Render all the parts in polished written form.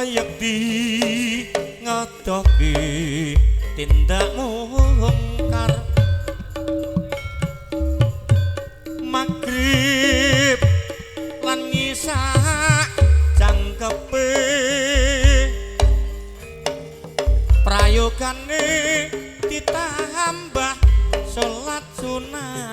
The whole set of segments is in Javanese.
yekti ngedoki tindakmu mungkar magrib lan ngisak jangkepe prayogane ditambah salat sunah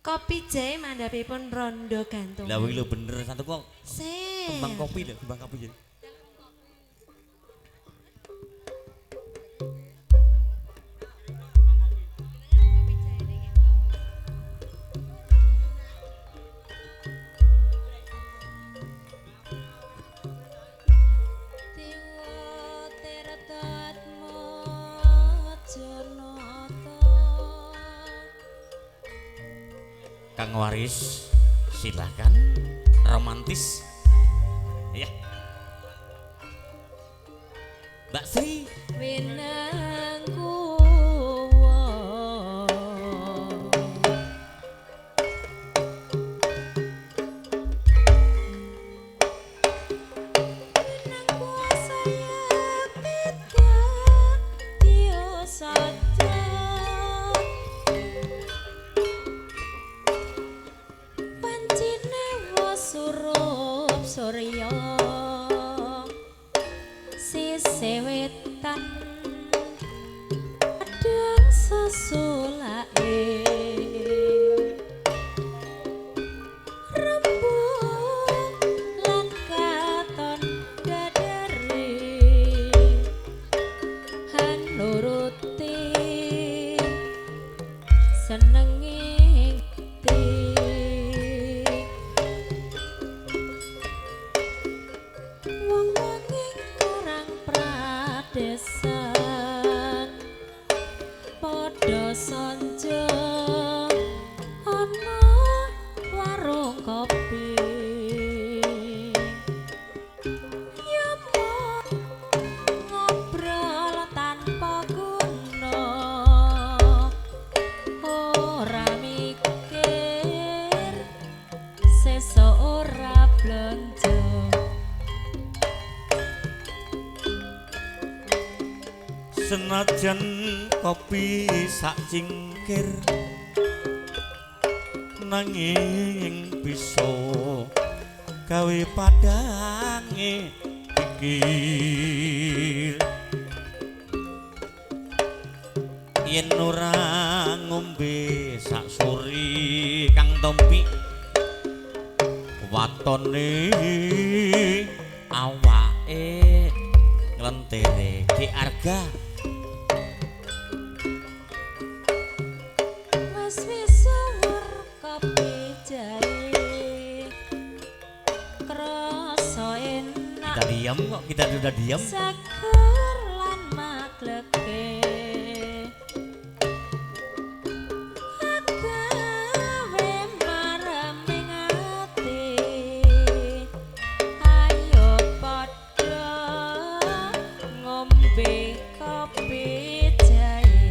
kopi jahe mandhapipun rondo gantung. Lah lho bener satu kok. Kembang kopi lho, kembang kopi. Kang Waris, silakan romantis. Ya. Mbak Sri. Winangku Surya sisih wetan adang sesulake rembug lan katon dadare han nuruti senenge padha sanja ana warung kopi ngobrol tanpa guna ora mikir sesuk ora blonjo senajan kopi sak cingkir nanging bisa gawe padange pikir yen ora ngombe sak suri Kang Tompi watone awake nglentere ki arga diam kok kita sudah diam seger lan magleke agawe mareming ati ayo padha ngombe kopi jahe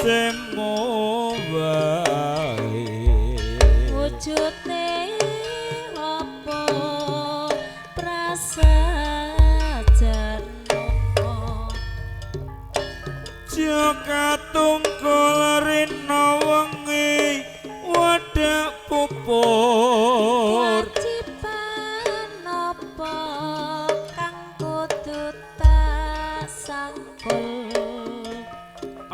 semu wae wujude apa prasajarno Jaka tungkul rina wengi wadak pupur wajiban apa kang kudu tak sangkul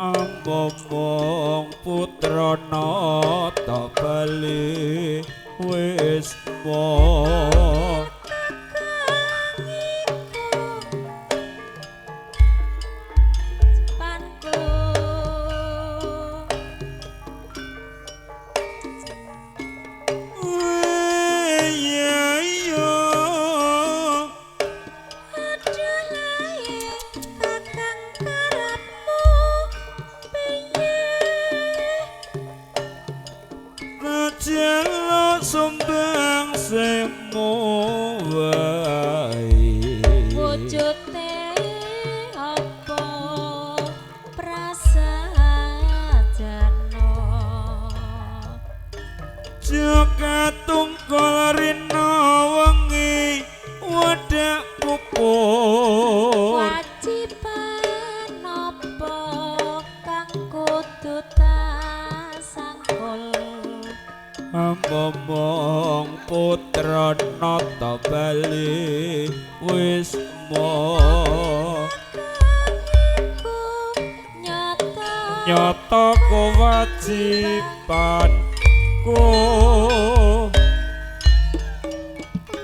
Amomong putra nata bali wis mo Jalo sumbang semu wae wujude apa prasajarno Jaka tungkul rina wengi wadak pupur wajiban apa kang kudu tak sangkul Amomong putra nata bali wis mo nyata kewajibanku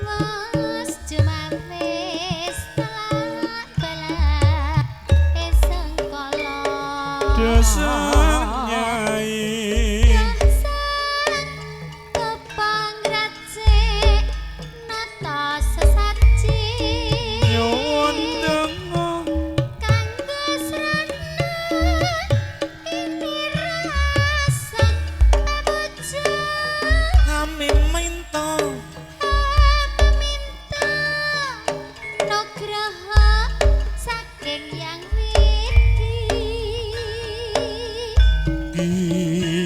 Mas jumawis telak balak eseng kala desa nyai Dasar kepangrajik nata sesaji nyuwun dengung kanggo srana ini rasa pabuja kami minta minta nugraha saking yang widi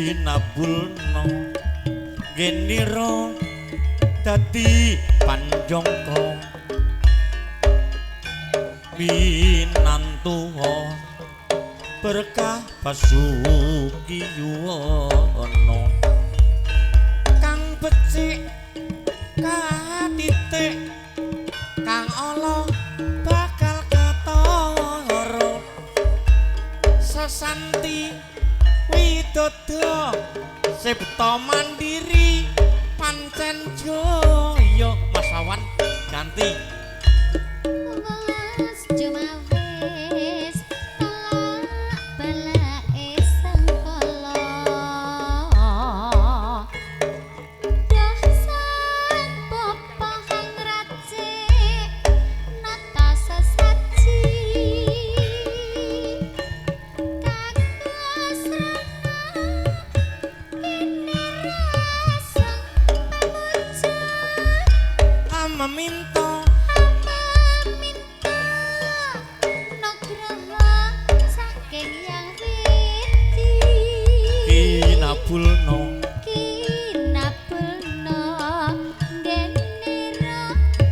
ginabulno geniro dadi panjangka winantuwa berkah basuki yuwana kang becik katitik kang ala bakal katara sesanti widodo septa mandiri pancen jaya masawan ganti Mas jumawis telak balak eseng kala Dasar pepahan racik nata sesaji kanggo srana ini rasa pamuja ama minta minta nugraha saking yang widi kinabulno kinabulna genira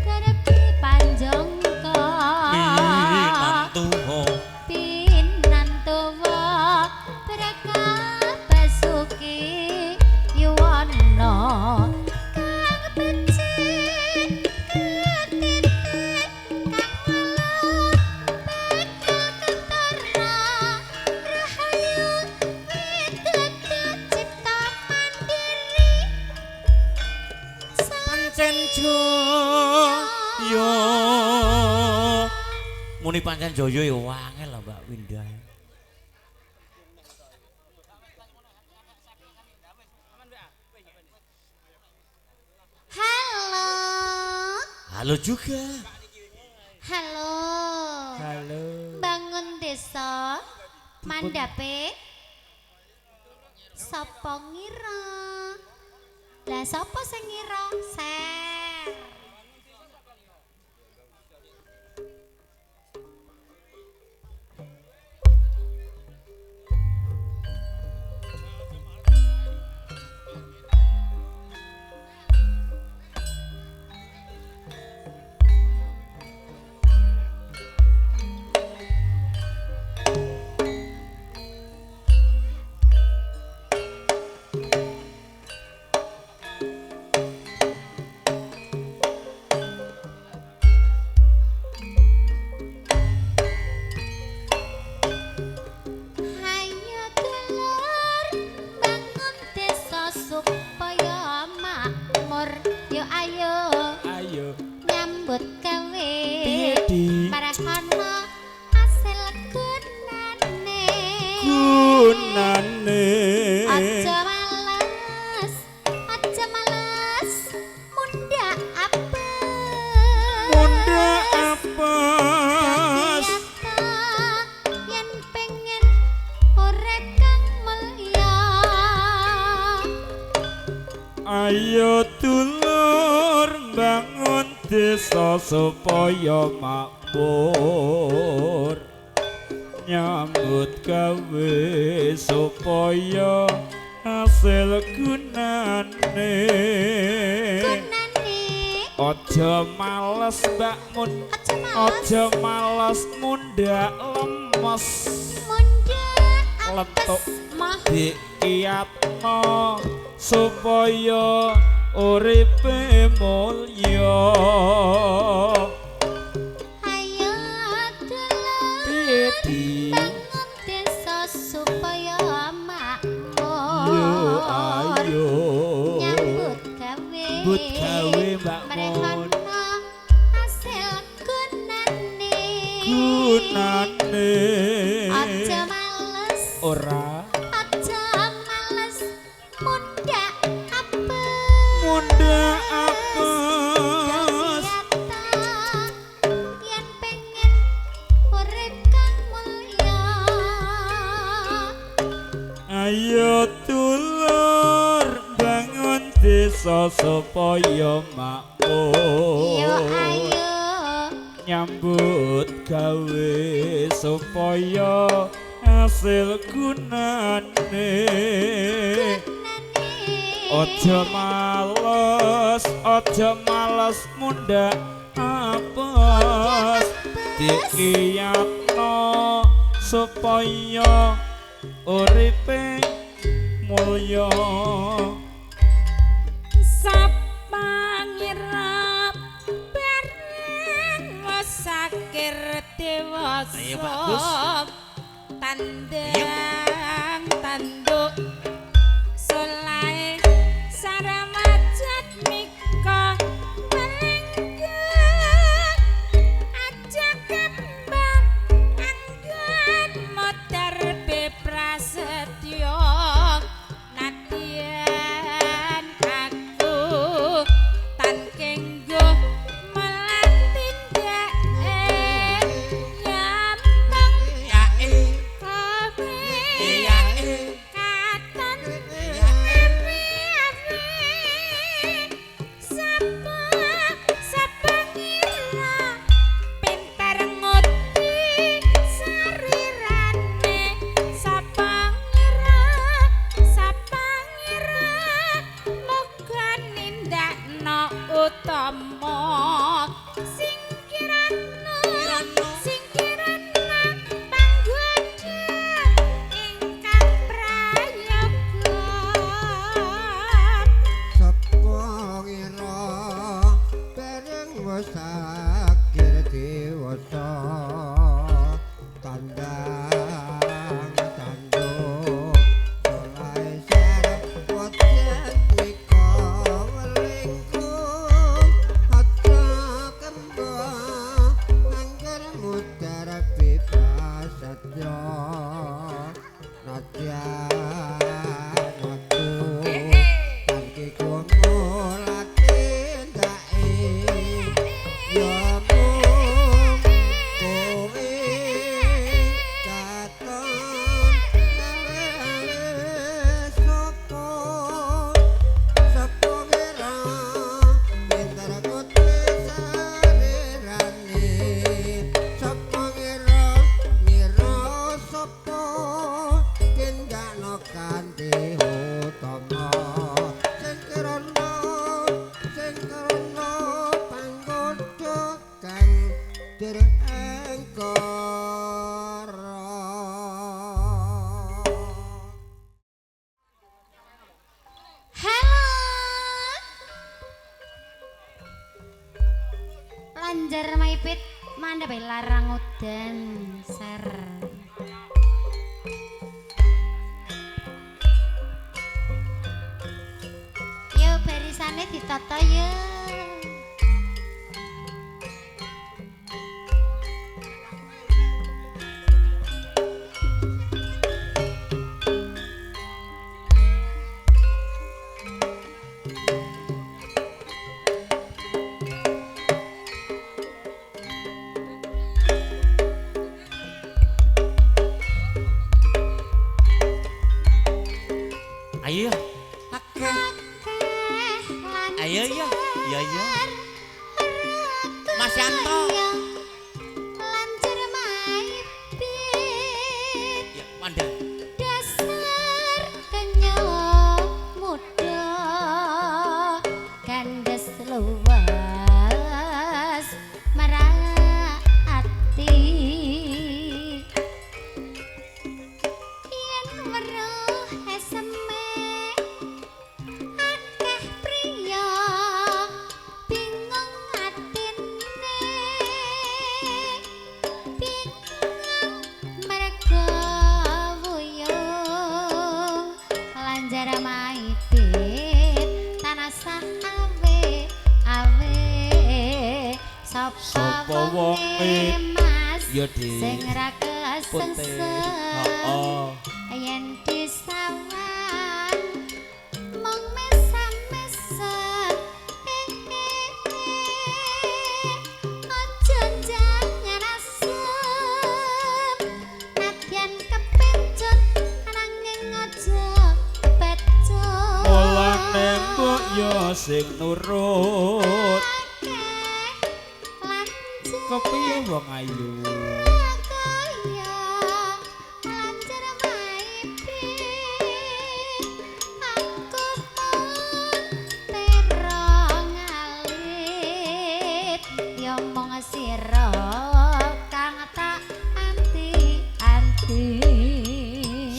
karepe panjangka winantuwa pinantuwa berkah basuki yuwana kang becik ketitik kang alon bakal ketara rahayu widodo cipta mandiri pancen jaya muni pancen jaya ya wangel lah Mbak Windah Halo halo juga Halo halo bangun desa mandape sapa ngira lah sapa sing ngira ser Ayo dulur bangun desa supaya makmur, nyambut gawe supaya hasil gunane. Aja males Mbak Mun, aja males mundak lemes, lentuk dikiatno supaya uripe mulya. Ayo dulur Piye di bangun desa supaya makmur. yo ayo Nyambut but gawe Mbak Mun, Mrehono hasil gunane. Aja males, ora aja males mundak apes. mundak apes. Yen pengen urip kang mulya. Ayo dulur bangun desa supaya makmur, Yo ayo nyambut gawe supaya hasil gunane. Aja males mundak apes, dikiyatno supaya uripe mulya. Sapa ngirap bareng sakir dewasa. Ayo, bagus. Tandang tanduk solae saramajat mika melenggang aja kembang anggun modar beprasetyo nadyan aku tan kenggo melatindak nyambang Ya kowe ya katon api sapa ngira pinter nguti sarirane sapa ngira moga nindakno utama singkirana panggoda ingkang prayoga. Sapa ngira bareng sakir dewasa, tandang tanduk solai sarep wajah mika melingkung aja kembang angger mudar bebas saja nadyan aku Tanki kono latin dae ya mung kowe katon gawe sapa ngira pinter kudu sarirane sapa ngira sapa tindakno kanthi utama sing krana panggoda kang direngkara. Halo. Lanjar maipit mandhape larang udan ser. Yo barisane ditata yo. Ayo. Akeh iya iya. Iya iya. Mas Yanto. Lancar maipit Ya, Wanda. dasar kenya muda gandes luas merati yen weruh eseme akeh priya bingung atine bingung merga wuyung lanjar maipit tanasah awe sapa wonge mas Ya, Dik. sing ra Putih. kesengsen Heeh. yen disawang mung mesem-mesem aja jangan asem nadyan kepencut nanging aja becut Mulane mbok yo sing nurut. Kepiye wong ayu?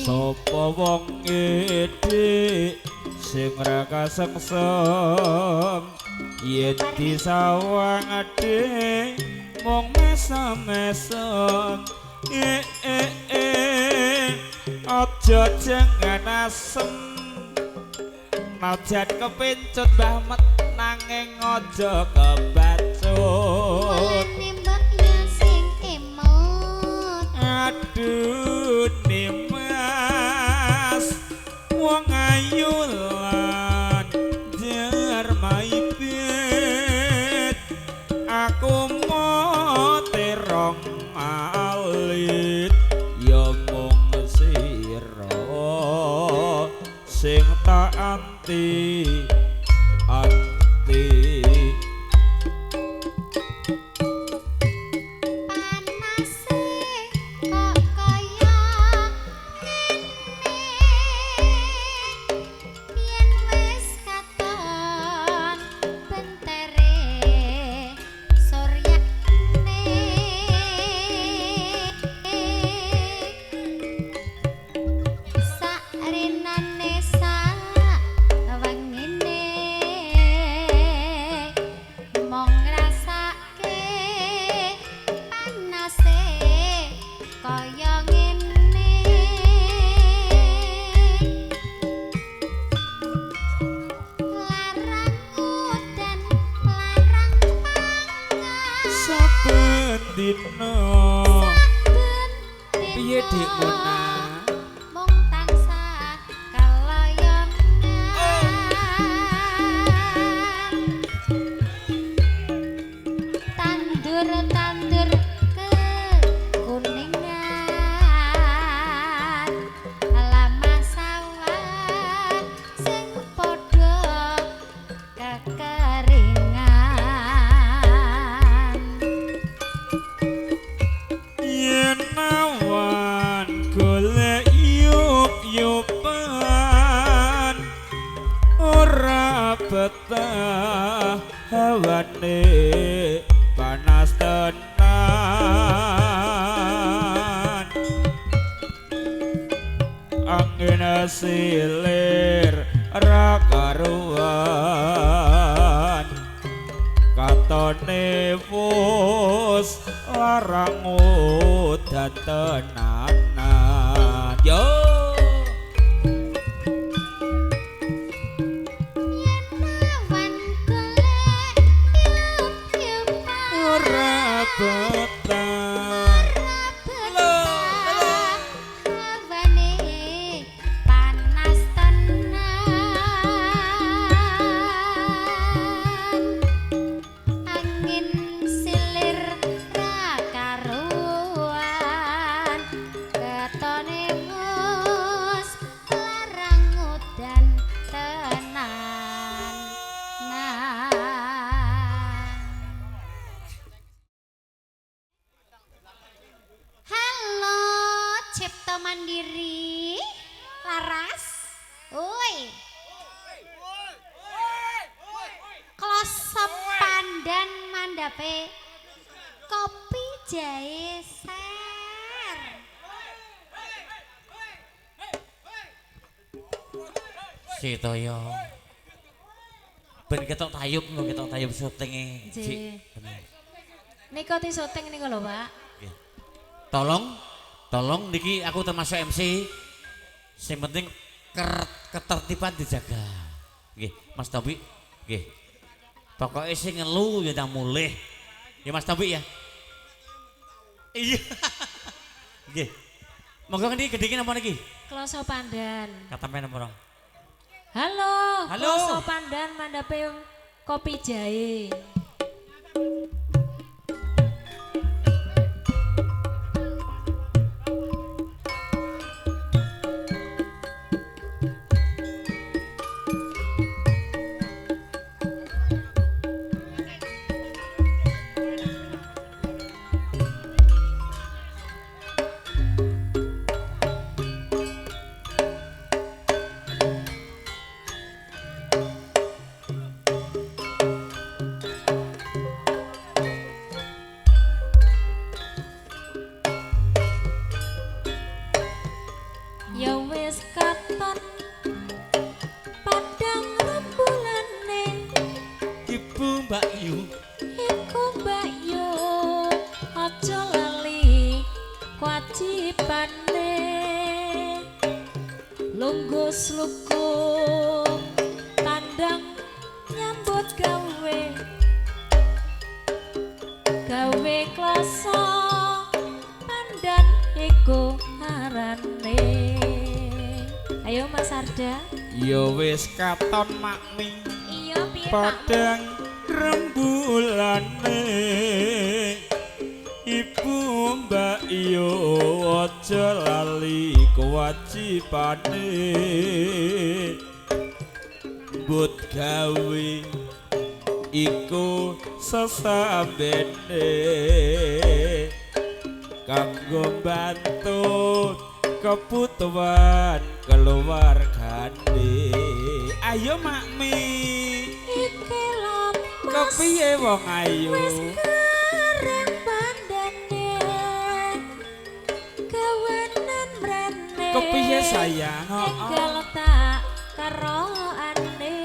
Sapa wong ede sing ra kasengsem yen disawang ade mung mesem-mesem aja jangan asem najan kepencut mbah met nanging aja kebacut aduh Nimas wong ayu lan jar maipit aku moterong alit ya mung sira sing tak anti dina piye dik Mona mung tansah kalayangan tandur-tandur kekuningan lama sawah sing padha kekeringan yen awan golek yup-yupan ora betah hawane panas tenan angin silir ra karuan katone wus larang udan tenanan yo awan golek yup-yupan ora betah hawane panas tenan angin silir ra karuan ketone mandhape kopi jahe ser. Si Toyo. Ben ketok tayub syutinge. Nggih. Bener. Nika ti syuting niku lho, Pak. Nggih. Tolong niki aku termasuk MC. Sing penting ketertiban dijaga. Nggih, Mas Tobi. Nggih. Pokoke sing ngelu ya ndang mulih. Ya Mas Tobi ya. Iya. Nggih. Monggo niki gedhe napa niki? Kloso Pandan. Katampen napa rong? Halo, Halo. Kloso Pandan mandhape kopi jahe. Ya wis katon padang rembulane Ibu Mbak Yu. iku Mbak Yu aja lali kewajibane lunggus lukum tandang nyambut gawe kloso pandan iku ngarane. Ayo Mas Arda. Ya wis katon makmi Iya piye Pak? padang rembulane Ibu Mbak Iyo aja lali kewajibane but gawe iku sesambene kanggo bantu kebutuhan keluargane. Ayo makmi Iki lho Mas. kepiye wong ayu Wis kering pandane gawenan mrene. kepiye sayang Enggal tak karoane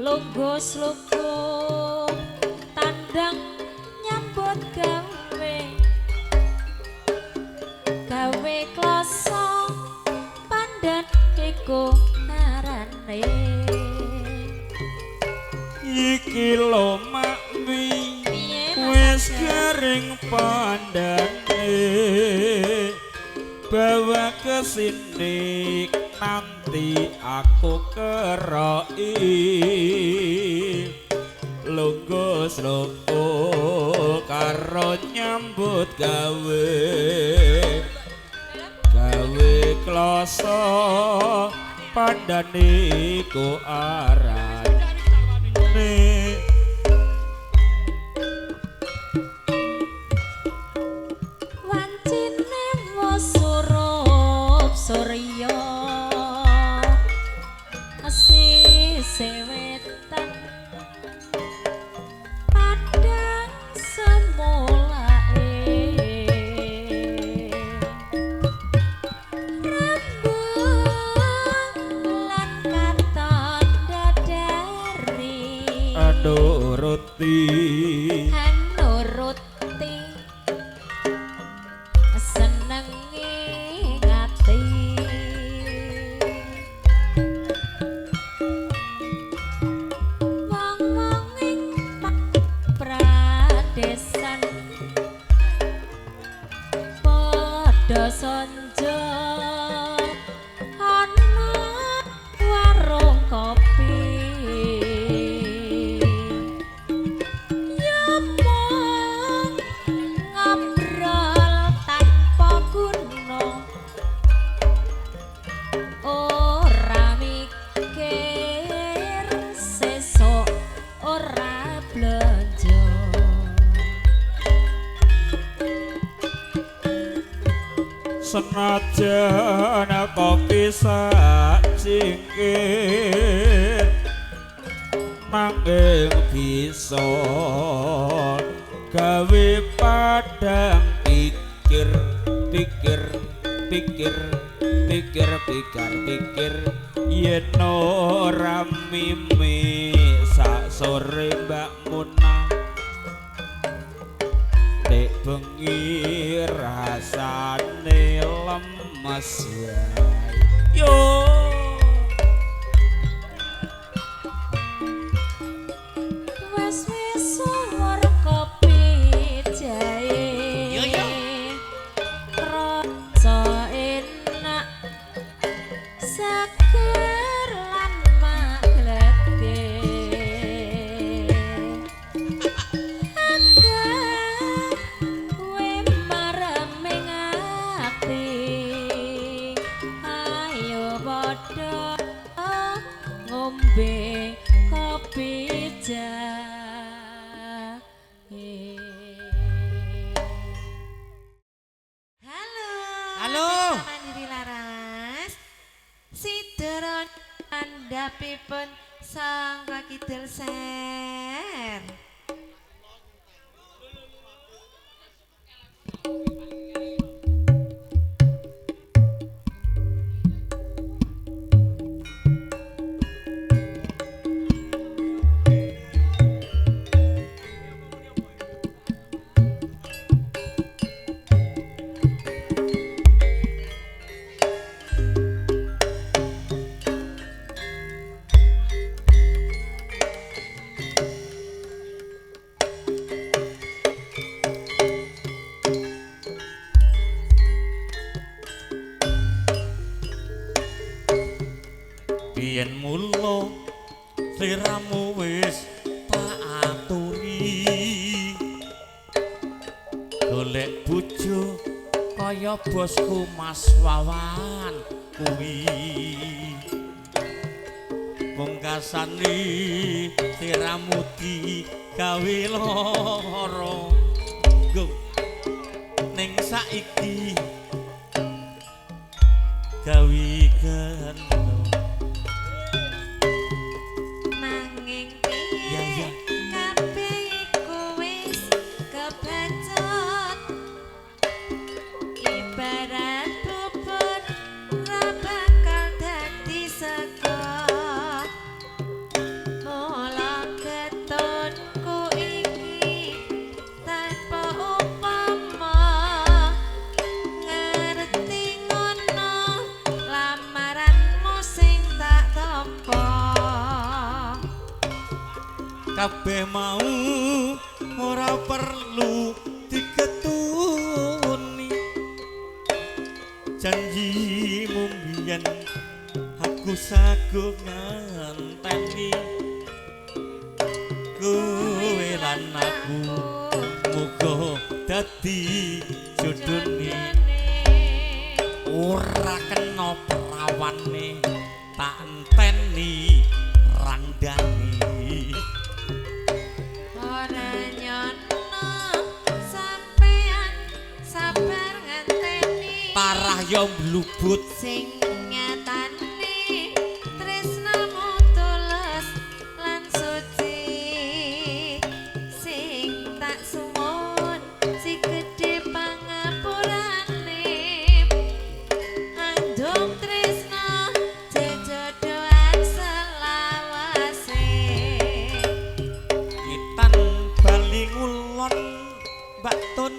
lunggus lukum tandang nyambut gawe kloso pandan iku ngarane. iki lho makmi Piye wis Mas Arda? kering pandane bawa ke sini nanti aku keroki lunggus loko karo nyambut gawe kloso pandane ku arane Wancine wis surup surya sisih wetan padang semulae rembulan katon dadari nuruti nuruti senengi ngati wong-wong ing pradesan padha sonjo ana warung kopi Yomong ngobrol tanpa guna ora mikir sesuk ora blonjo senajan kopi sak cingkir nanging bisa gawe padang pikir pikir pikir pikir pikir pikir yen ora mimi sak sore Mbak Munah dek bengi rasane lemes wae yo wis suwur kopi jahe Yo, yo. rasa enak seger lan maglete kowe mareming ati ayo padha ngombe kopi jahe. Halo. Halo. Mandiri Laras. Sideron andhapipun sangka kidul ser. Biyen mula sliramu wis tak aturi golek bojo kaya bosku Mas Wawan kuwi pungkasane sliramu digawe lara ning saiki gawe gandeng Nanging Ya, piye ya. kabeh iku wis kebacut ibarat bubur ora bakal dadi sego mula ketonku iki tanpa upama ngerti ngono lamaranmu sing tak tampa kabeh mau ora perlu diketuni janjimu mbiyen aku saguh nganteni kowe lan aku muga dadi jodone ora kena perawane tak enteni randani ora nyono sampean sabar ngenteni parah yo mlubut sing nyatane tresnamu tulus lan suci sing tak suwun si gedhe pangapurane andung tresna jejodohan selawase Itan bali ngulon Mbak Tun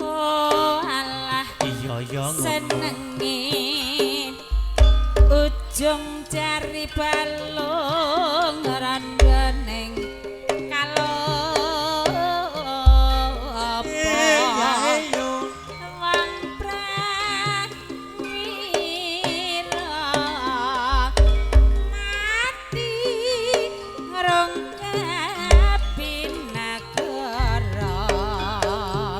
Oh alah iya ya ngono senenge ujung jari balung randeng kalong ya apa yo wong prawira mati ngrongkapinagara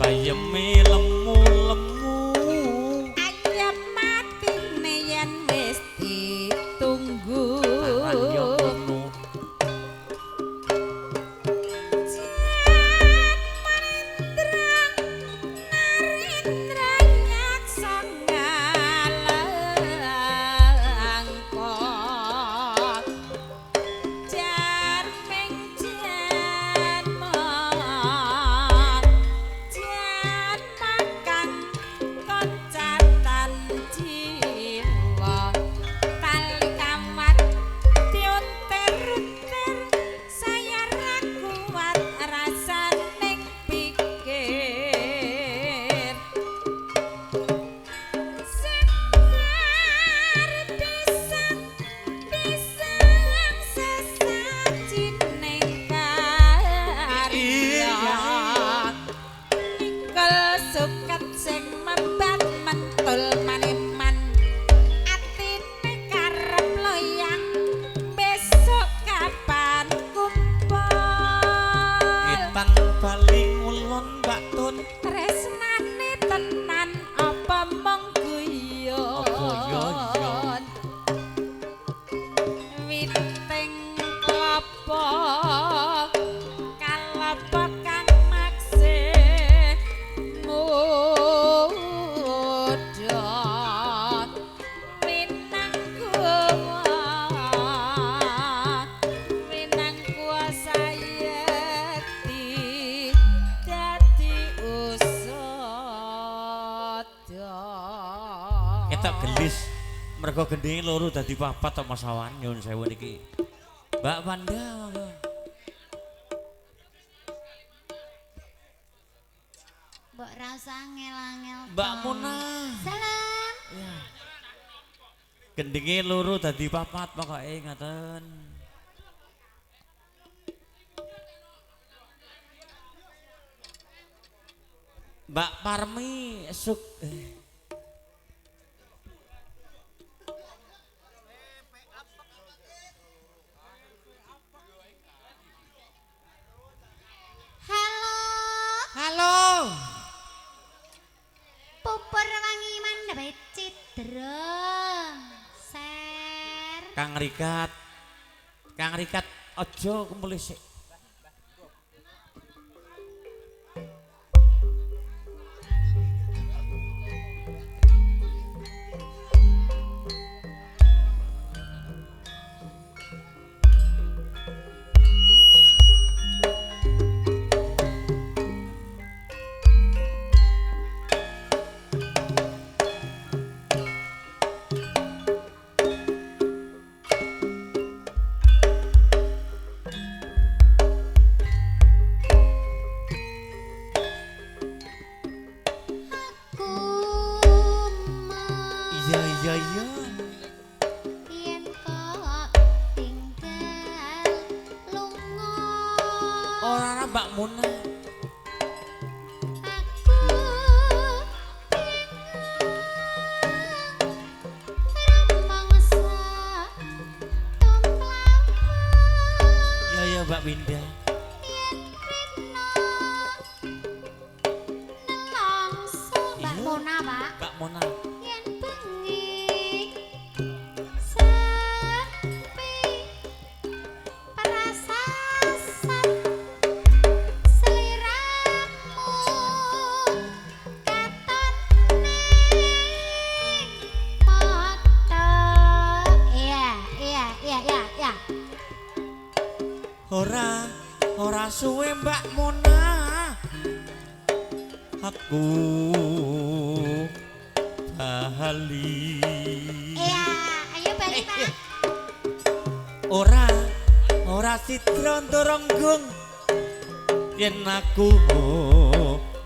bayeme lemu-lemu anyep matine yen wis ditunggu aran yo ngono ketok gelis. Mergo gendenge loro dadi papat tok Mas Awan nyuwun sewu niki. Mbak Wanda. Mbok rasa ngel-ngel. Mbak Mona. Salam. Ya. Gendenge loro dadi papat pokoke ngoten. Mbak Parmi Halo. Halo. Pupur wangi mandhep cidra. Ser. Kang Rikat aja kumpul sik. Iya. Yen kok tinggal lunga. Ora Mbak Mona. Ya Mbak Winda. Mbak Mona, Pak. Mbak Mona. Yen bengi sepi prasasan sliramu katon ning mata. Iya. Ora suwe Mbak Mona. Aku bali. Iya, ayo balik, Pak. Ora sidra ndoronggung yen aku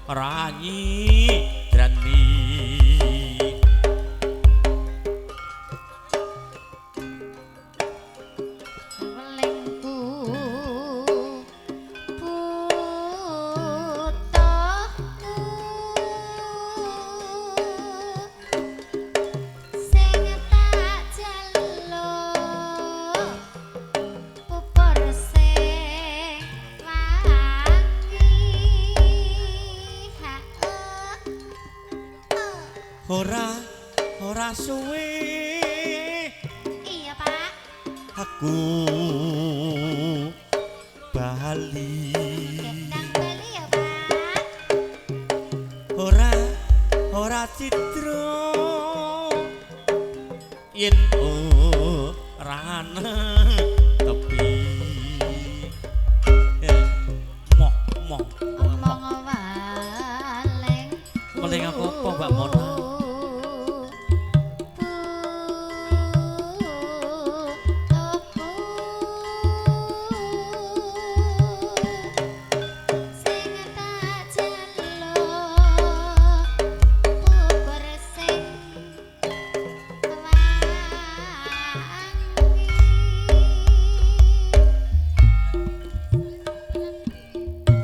ora nyidrani. Welengku butuhku sing tak jaluk pupur sing wangi. Ora suwe Iya, Pak. aku bali. Gendang bali ya, Pak. Ora cidra yen ora ana tepi. Moh Omong waleng. Waleng apa Mbak Mona?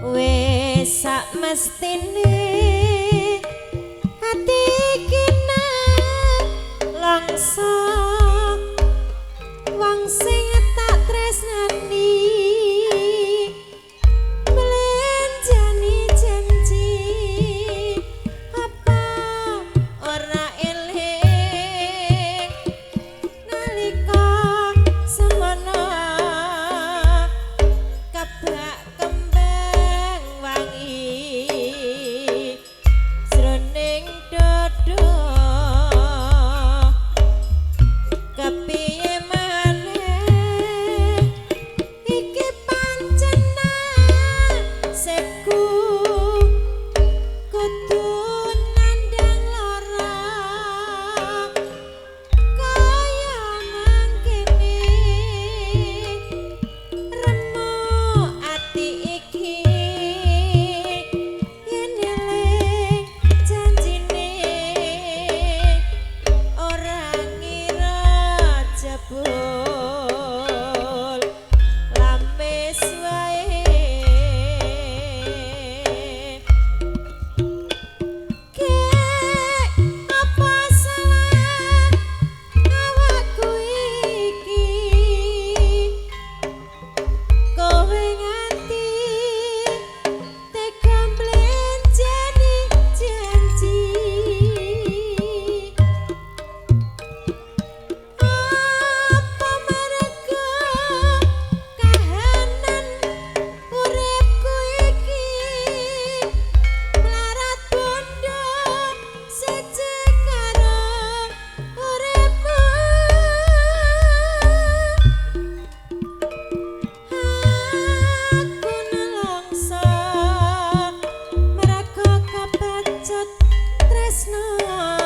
Wis sak mestine ati kena langsa wong sing tak tresnani melenjani janji apa ora eling nalika semono kebak kembang wangi sroning dodo tresno